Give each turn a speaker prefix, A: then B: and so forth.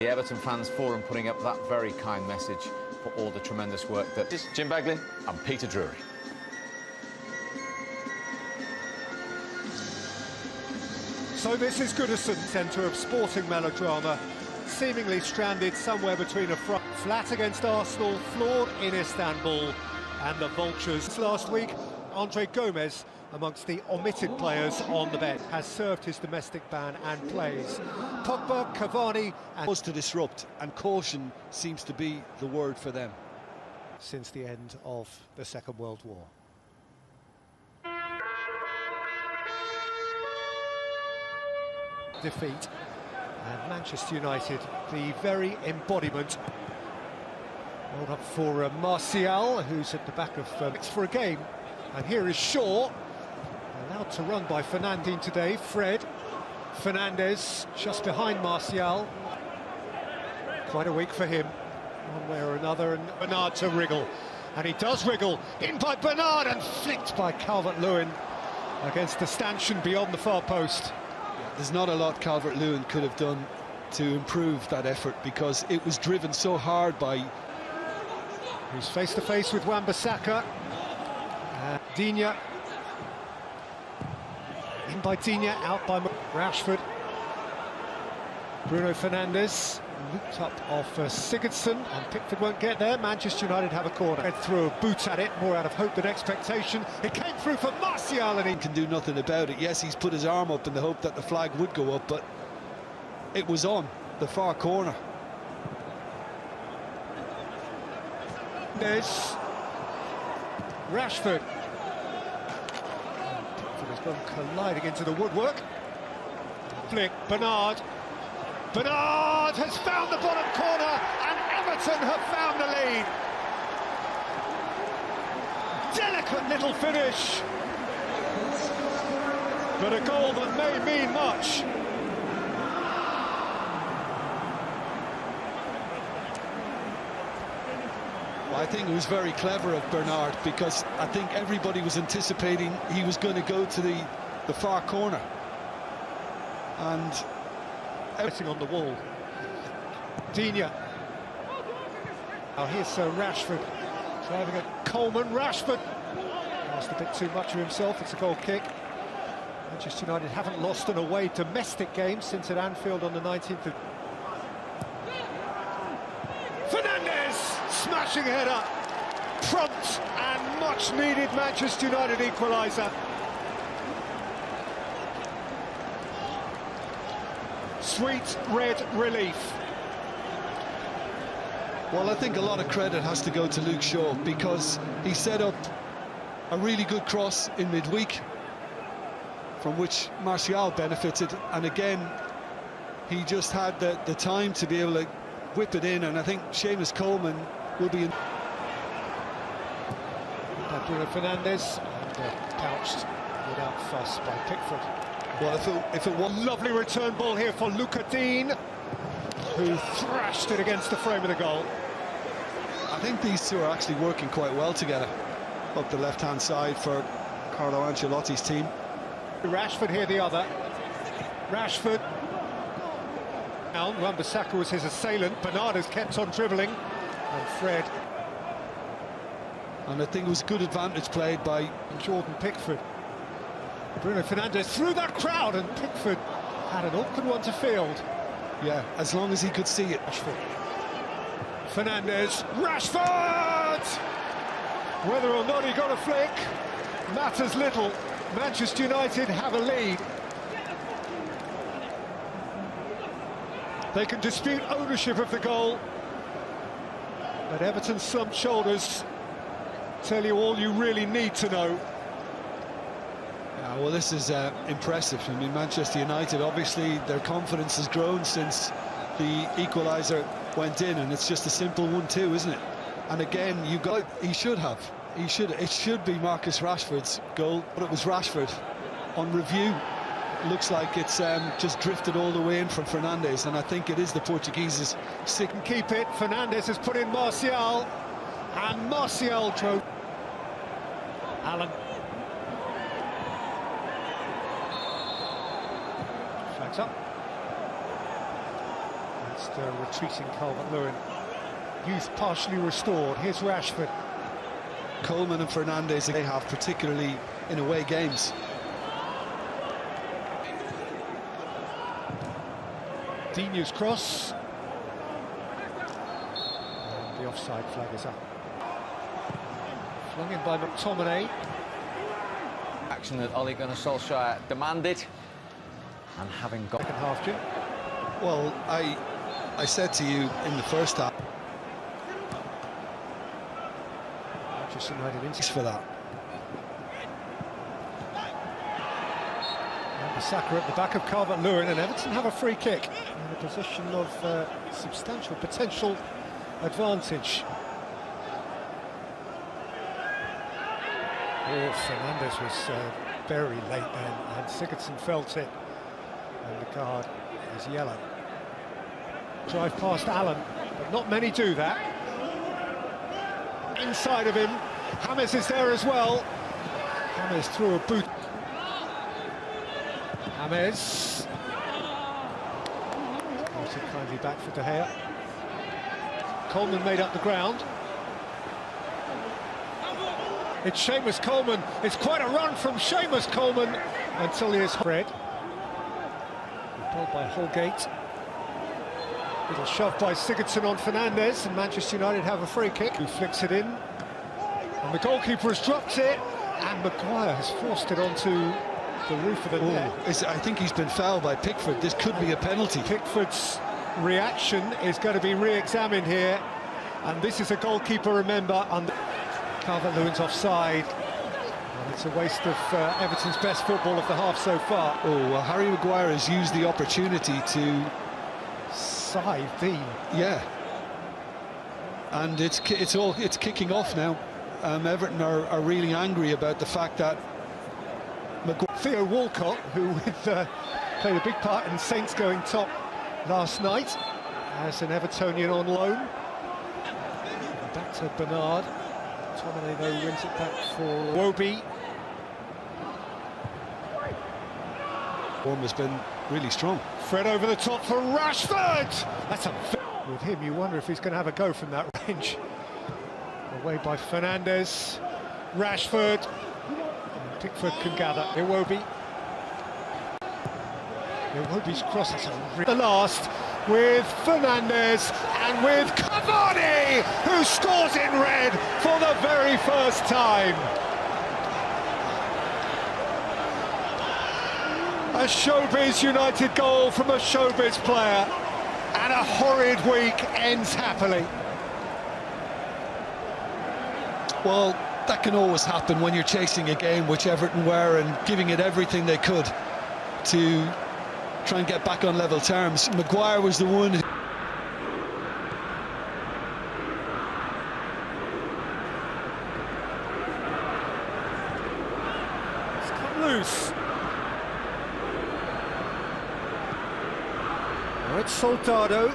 A: Everton Fans Forum putting up that very kind message for all the tremendous work that is Jim Beglin and Peter Drury.
B: So this is Goodison, centre of sporting melodrama, seemingly stranded somewhere between a front flat against Arsenal, floored in Istanbul, and the Vultures. Last week, Andre Gomez, amongst the omitted players on the bench, has served his domestic ban and plays. Pogba, Cavani and...
C: was to disrupt, and caution seems to be the word for them.
B: Since the end of the Second World War. Defeat, and Manchester United, the very embodiment. Hold up for Martial, who's at the back of for a game, and here is Shaw, allowed to run by Fernandinho today. Fred Fernandez just behind Martial. Quite a week for him, one way or another, and Bernard to wriggle, and he does wriggle, in by Bernard and flicked by Calvert-Lewin against the stanchion beyond the far post.
C: There's not a lot Calvert-Lewin could have done to improve that effort, because it was driven so hard by...
B: Who's face to face with Wan-Bissaka. Digne. In by Digne, out by Rashford. Bruno Fernandes looped up off Sigurdsson, and Pickford won't get there. Manchester United have a corner. Head through a boot at it, more out of hope than expectation. It came through for Martial, and he
C: can do nothing about it. Yes, he's put his arm up in the hope that the flag would go up, but it was on the far corner.
B: There's Rashford. Pickford has gone colliding into the woodwork. Flick, Bernard. Bernard has found the bottom corner, and Everton have found the lead. Delicate little finish, but a goal that may mean much.
C: Well, I think it was very clever of Bernard, because I think everybody was anticipating he was going to go to the far corner. And
B: everything on the wall. Digne. Now here's Rashford driving at Coleman. Rashford lost a bit too much of himself. It's a goal kick. Manchester United haven't lost an away domestic game since at Anfield on the 19th of... Fernandes smashing header. Prompt and much needed Manchester United equaliser. Sweet red relief.
C: Well, I think a lot of credit has to go to Luke Shaw, because he set up a really good cross in midweek, from which Martial benefited, and again he just had the time to be able to whip it in, and I think Seamus Coleman will be in.
B: Bruno Fernandes, and pouched without fuss by Pickford.
C: Well, if it was...
B: Lovely return ball here for Luca Dean, who thrashed it against the frame of the goal.
C: I think these two are actually working quite well together up the left-hand side for Carlo Ancelotti's team.
B: Rashford here, the other. Rashford. Now, Wan-Bissaka was his assailant. Bernard has kept on dribbling. And Fred.
C: And I think it was good advantage played by
B: Jordan Pickford. Bruno Fernandes through that crowd, and Pickford had an awkward one to field.
C: Yeah, as long as he could see it.
B: Rashford. Fernandes. Rashford! Whether or not he got a flick matters little. Manchester United have a lead. They can dispute ownership of the goal, but Everton's slumped shoulders tell you all you really need to know.
C: Yeah, well, this is impressive. I mean, Manchester United, obviously their confidence has grown since the equaliser went in, and it's just a simple 1-2, isn't it? And again, it should be Marcus Rashford's goal, but it was Rashford. On review, looks like it's just drifted all the way in from Fernandes, and I think it is the Portuguese's sick
B: and keep it. Fernandes has put in Martial, and Martial drove. Allen. Flags up. It's against retreating Calvert-Lewin. Youth partially restored. Here's Rashford.
C: Coleman and Fernandes, they have, particularly in away games.
B: Dinu's cross. And the offside flag is up. Flung in by McTominay.
A: Action that Ole Gunnar Solskjaer demanded, and having got
B: Second half, Jim.
C: Well, I said to you in the first half,
B: Manchester United in
C: for that.
B: And Bissaka at the back of Calvert-Lewin, and Everton have a free kick in a position of substantial potential advantage. Oh, Fernandes was very late then, and Sigurdsson felt it, and the card is yellow. Drive past Allen, but not many do that. Inside of him, James is there as well. James through a boot. James. Also kindly back for De Gea. Coleman made up the ground. It's Seamus Coleman. It's quite a run from Seamus Coleman until he is Fred. Told by Holgate. Little shove by Sigurdsson on Fernandes, and Manchester United have a free kick. Who flicks it in, and the goalkeeper has dropped it, and Maguire has forced it onto the roof of the net.
C: I think he's been fouled by Pickford. This could be a penalty.
B: Pickford's reaction is going to be re-examined here, and this is a goalkeeper, remember, under Calvert-Lewin's offside. And it's a waste of Everton's best football of the half so far.
C: Oh, well, Harry Maguire has used the opportunity to
B: side the...
C: Yeah. And it's kicking off now. Everton are really angry about the fact that
B: Theo Walcott, who played a big part in Saints going top last night, as an Evertonian on loan. Back to Bernard. McTominay, though, wins it back for Wobie.
C: Form has been really strong.
B: Fred over the top for Rashford! That's a... With him, you wonder if he's going to have a go from that range. Away by Fernandes. Rashford. And Pickford can gather. Iwobi. Iwobi's cross is the last with Fernandes and with Cavani, who scores in red for the very first time. A Showbiz United goal from a Showbiz player, and a horrid week ends happily.
C: Well, that can always happen when you're chasing a game, which Everton were, and giving it everything they could to try and get back on level terms. Maguire was the one who...
B: It's come loose. Now it's Soldado.